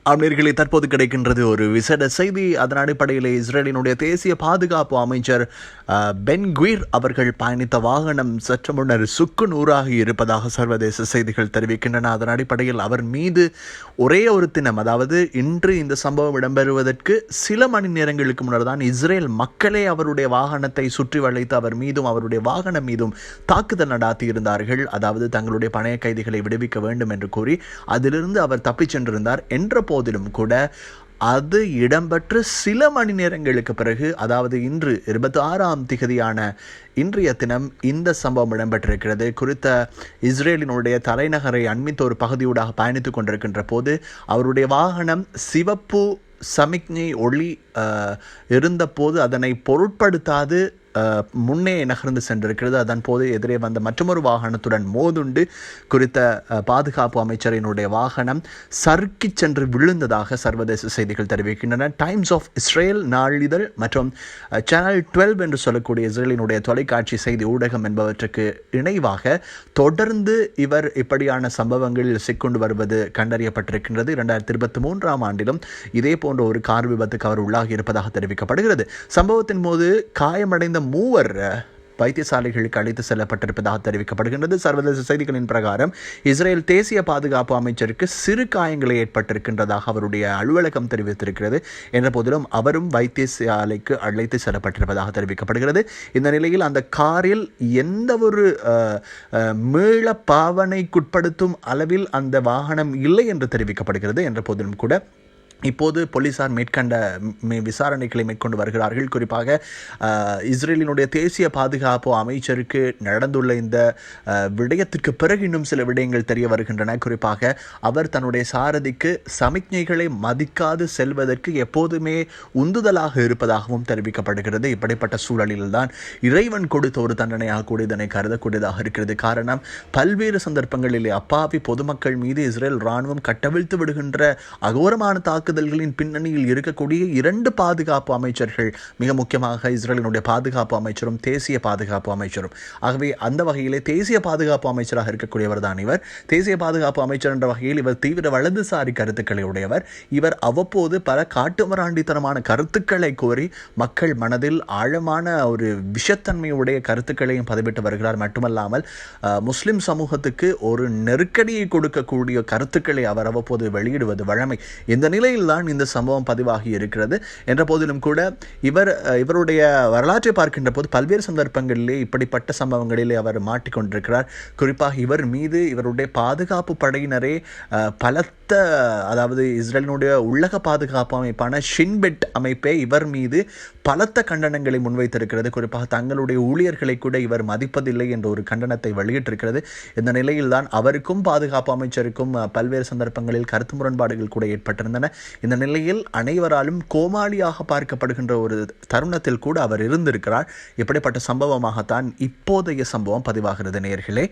அமெரிக்கர்களே தற்போது கிடைக்கின்றது ஒரு விசேட செய்தி. அதன் அடிப்படையில் இஸ்ரேலினுடைய தேசிய பாதுகாப்பு அமைச்சர் பென் குயிர் அவர்கள் பயணித்த வாகனம் சற்று முன்னர் சுக்கு நூறாகி இருப்பதாக சர்வதேச செய்திகள் தெரிவிக்கின்றன. அதன் அடிப்படையில் அவர் மீது ஒரே ஒரு தினம், அதாவது இன்று இந்த சம்பவம் இடம்பெறுவதற்கு சில மணி நேரங்களுக்கு முன்னர் தான் இஸ்ரேல் மக்களே அவருடைய வாகனத்தை சுற்றி வளைத்து அவர் மீதும் அவருடைய வாகனம் மீதும் தாக்குதல் நடாத்தியிருந்தார்கள். அதாவது தங்களுடைய பணைய கைதிகளை விடுவிக்க வேண்டும் என்று கூறி அதிலிருந்து அவர் தப்பிச் சென்றிருந்தார் என்ற போதிலும் கூட அது இடம்பெற்ற சில மணி நேரங்களுக்கு பிறகு, அதாவது இன்று 26ஆம் திகதியான இன்றைய தினம் இந்த சம்பவம் இடம்பெற்றிருக்கிறது. குறித்த இஸ்ரேலினுடைய தலைநகரை அண்மித்த ஒரு பகுதியூடாக பயணித்துக் கொண்டிருக்கின்ற போது அவருடைய வாகனம் சிவப்பு சமிக்ஞை ஒளி இருந்தபோது அதனை பொருட்படுத்தாது முன்னே நகர்ந்து சென்றிருக்கிறது. அதன் போது எதிரே வந்த மற்றொரு வாகனத்துடன் மோதுண்டு குறித்த பாதுகாப்பு அமைச்சரினுடைய வாகனம் சறுக்கி சென்று விழுந்ததாக சர்வதேச செய்திகள் தெரிவிக்கின்றன. டைம்ஸ் ஆஃப் இஸ்ரேல் நாளிதழ் மற்றும் சேனல் 12 என்று சொல்லக்கூடிய இஸ்ரேலினுடைய தொலைக்காட்சி செய்தி ஊடகம் என்பவற்றுக்கு இணைவாக தொடர்ந்து இவர் இப்படியான சம்பவங்களில் சிக்கொண்டு வருவது கண்டறியப்பட்டிருக்கின்றது. 2023ஆம் ஆண்டிலும் இதே போன்ற ஒரு கார் விபத்துக்கு அவர் உள்ளாகி இருப்பதாக தெரிவிக்கப்படுகிறது. சம்பவத்தின் போது காயமடைந்த மூவர் வைத்தியசாலைகளுக்கு அழைத்து செல்லப்பட்டிருப்பதாக தெரிவிக்கப்படுகின்றது. சர்வதேச செய்திகளின் பிரகாரம் இஸ்ரேல் தேசிய பாதுகாப்பு அமைச்சருக்கு சிறு காயங்களை ஏற்பட்டிருக்கின்றதாக அவருடைய அலுவலகம் தெரிவித்திருக்கிறது. என்ற போதிலும் அவரும் வைத்தியசாலைக்கு அழைத்து செல்லப்பட்டிருப்பதாக தெரிவிக்கப்படுகிறது. இந்த நிலையில் அந்த காரில் எந்த ஒரு மீள பாவனைக்குட்படுத்தும் அளவில் அந்த வாகனம் இல்லை என்று தெரிவிக்கப்படுகிறது. என்ற போதிலும் கூட இப்போது போலீசார் விசாரணைகளை மேற்கொண்டு வருகிறார்கள். குறிப்பாக இஸ்ரேலினுடைய தேசிய பாதுகாப்பு அமைச்சருக்கு நடந்துள்ள இந்த விடயத்திற்கு பிறகு இன்னும் சில விடயங்கள் தெரிய வருகின்றன. குறிப்பாக அவர் தன்னுடைய சாரதிக்கு சமிக்ஞைகளை மதிக்காது செல்வதற்கு எப்போதுமே உந்துதலாக இருப்பதாகவும் தெரிவிக்கப்படுகிறது. இப்படிப்பட்ட சூழலில்தான் இறைவன் கொடுத்த ஒரு தண்டனையாக கூட இதனை கருதக்கூடியதாக இருக்கிறது. காரணம், பல்வேறு சந்தர்ப்பங்களிலே அப்பாவி பொதுமக்கள் மீது இஸ்ரேல் இராணுவம் கட்டவிழ்த்து விடுகின்ற அகோரமான தாக்குதல்களின் பின்னணியில் இருக்கக்கூடிய 2 பாதுகாப்பு அமைச்சர்கள், மிக முக்கியமாக இஸ்ரேலினுடைய பாதுகாப்பு அமைச்சரும் தேசிய பாதுகாப்பு அமைச்சரும். ஆகவே அந்த வகையிலே தேசிய பாதுகாப்பு அமைச்சராக இருக்கக்கூடியவர் தான் இவர். தேசிய பாதுகாப்பு அமைச்சர் என்ற வகையில் இவர் தீவிர வலதுசாரி கருத்துக்களை உடையவர். இவர் அவ்வப்போது பல காட்டுமிராண்டித்தனமான கருத்துக்களை கோரி மக்கள் மனதில் ஆழமான ஒரு விஷத்தன்மையுடைய கருத்துக்களையும் பதிவிட்டு வருகிறார். மட்டுமல்லாமல் முஸ்லிம் சமூகத்துக்கு ஒரு நெருக்கடியை கொடுக்கக்கூடிய கருத்துக்களை அவர் அவ்வப்போது வெளியிடுவது வழமை. இந்த நிலையில் தான் இந்த சம்பவம் பதிவாகி இருக்கிறது. என்ற போதிலும் கூட இவருடைய வரலாற்றை பார்க்கின்ற போது பல்வேறு சந்தர்ப்பங்களிலே இப்படிப்பட்ட சம்பவங்களிலே அவர் மாட்டிக்கொண்டிருக்கிறார். குறிப்பாக இவர் மீது இவருடைய பாதுகாப்பு படையினரே பலத்த, அதாவது இஸ்ரேலினுடைய உள்ளக பாதுகாப்பு அமைப்பான ஷின்பெட் அமைப்பே இவர் மீது பலத்த கண்டனங்களை முன்வைத்திருக்கிறது. குறிப்பாக தங்களுடைய ஊழியர்களை கூட இவர் மதிப்பதில்லை என்ற ஒரு கண்டனத்தை வெளியிட்டிருக்கிறது. இந்த நிலையில் தான் அவருக்கும் பாதுகாப்பு அமைச்சருக்கும் பல்வேறு சந்தர்ப்பங்களில் கருத்து முரண்பாடுகள் கூட ஏற்பட்டிருந்தன. இந்த நிலையில் அனைவராலும் கோமாளியாக பார்க்கப்படுகின்ற ஒரு தருணத்தில் கூட அவர் இருந்திருக்கிறார். இப்படிப்பட்ட சம்பவமாகத்தான் இப்போதைய சம்பவம் பதிவாகிறது நேயர்களே.